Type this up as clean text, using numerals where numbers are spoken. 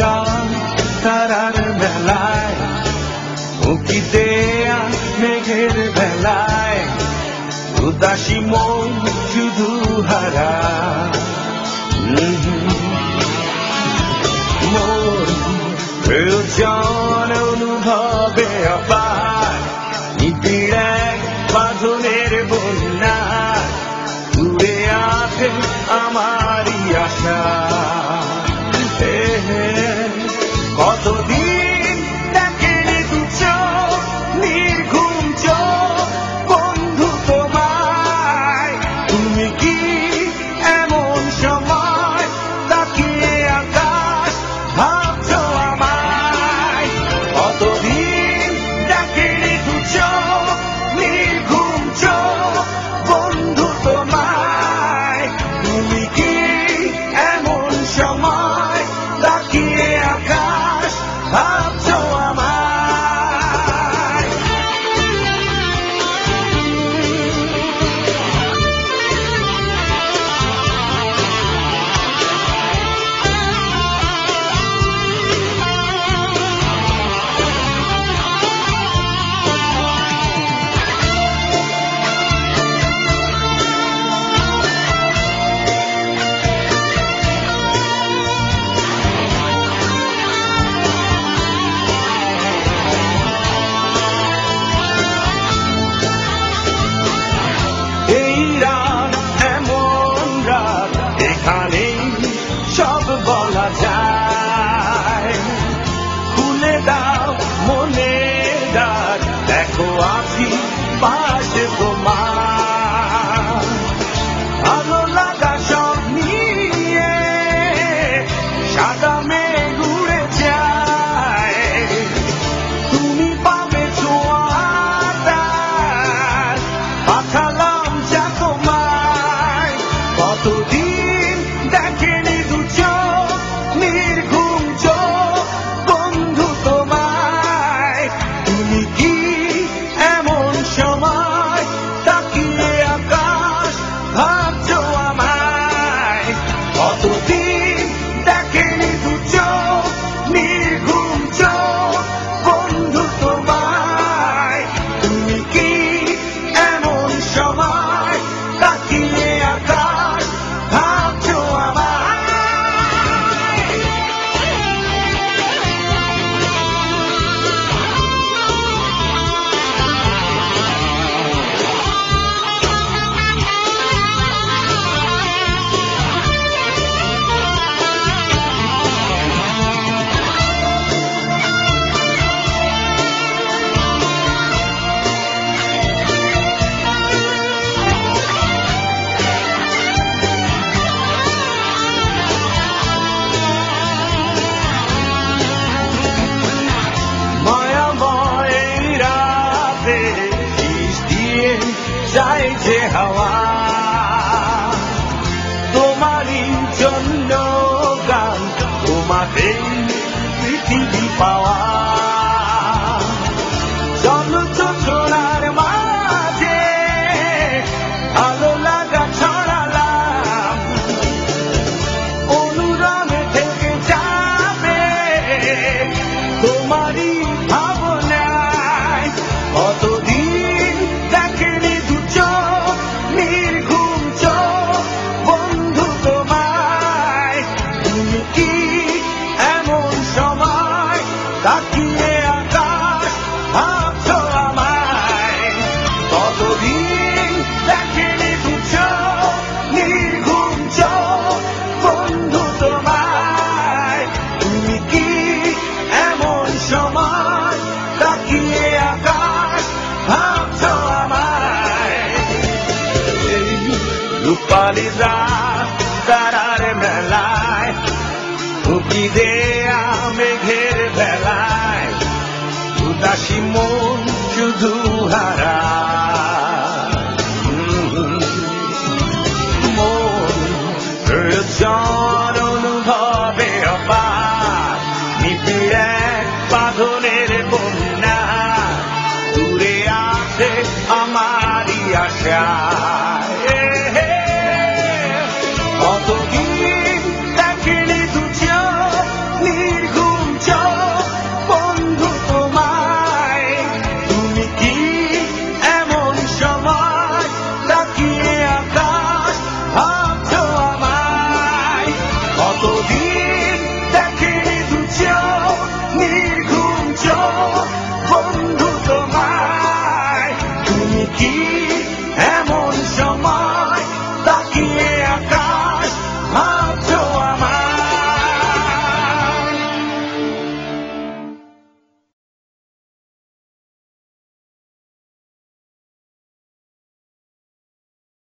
রাত তারার মেলায়, উঁকি দেয়া মেঘের বেলায়, উদাসী মন শুধু হারা। মোর প্রয়োজন অনুভবে অপার, নিবিড় এক বাঁধনের বন্যা, দূরে আছে আমারই আশা। কতদিন দেখেনি দু চোখ, নির্ঘুম চোখ বন্ধু তোমায়, তুমি কি এমন সময় তাকিয়ে আকাশ ভাবছো আমায়? কতদিন দেখেনি দু চোখ, নির্ঘুম চোখ বন্ধু তোমায়, তুমি কি এমন সময় তাকিয়ে আকাশ ভাবছো আমায়? এই রাত এমন রাত, এখানেই সব বলা যায়। খুলে দাও মনের দ্বার, দেখো আছি পাশে তোমার। ভালো লাগা সব নিয়ে সাদা মেঘ উড়ে যায়, তুমি পাবে ছোঁয়াটার, পাঠালাম যা তোমায়। কতদিন দেখেনি দু চোখ, নির্ঘুম চোখ বন্ধু তোমায়, তুমি কি এমন সময় তাকিয়ে আকাশ ভাবছো আমায়? কতদিন দেখেনি দু চোখ, নির্ঘুম চোখ বন্ধু তোমায়, তুমি কি এমন সময় তাকিয়ে আকাশ ভাবছো আমায়? মায়াময় এই রাতে শীষ দিয়ে যায় যে হাওয়া, তোমারই জন্য গান, তোমাদের পৃথিবী পাওয়া। চলো যোজনার মাঝে ভালো লাগা ছড়ালাম, অনুরণে থেকে যাবে তোমারই ভাবনায়। কতদিন দেখেনি দু চোখ, নির্ঘুম চোখ বন্ধু তোমায়, তুমি কি এমন সময় তাকিয়ে আকাশ ভাবছো আমায়? কতদিন দেখেনি দু চোখ, নির্ঘুম চোখ বন্ধু তোমায়, তুমি কি এমন সময় তাকিয়ে আকাশ ভাবছো আমায়? এই রূপালি রাত তারার মেলায়, উঁকি দেয়া মেঘের বেলায়, উদাসী মন শুধু হারা।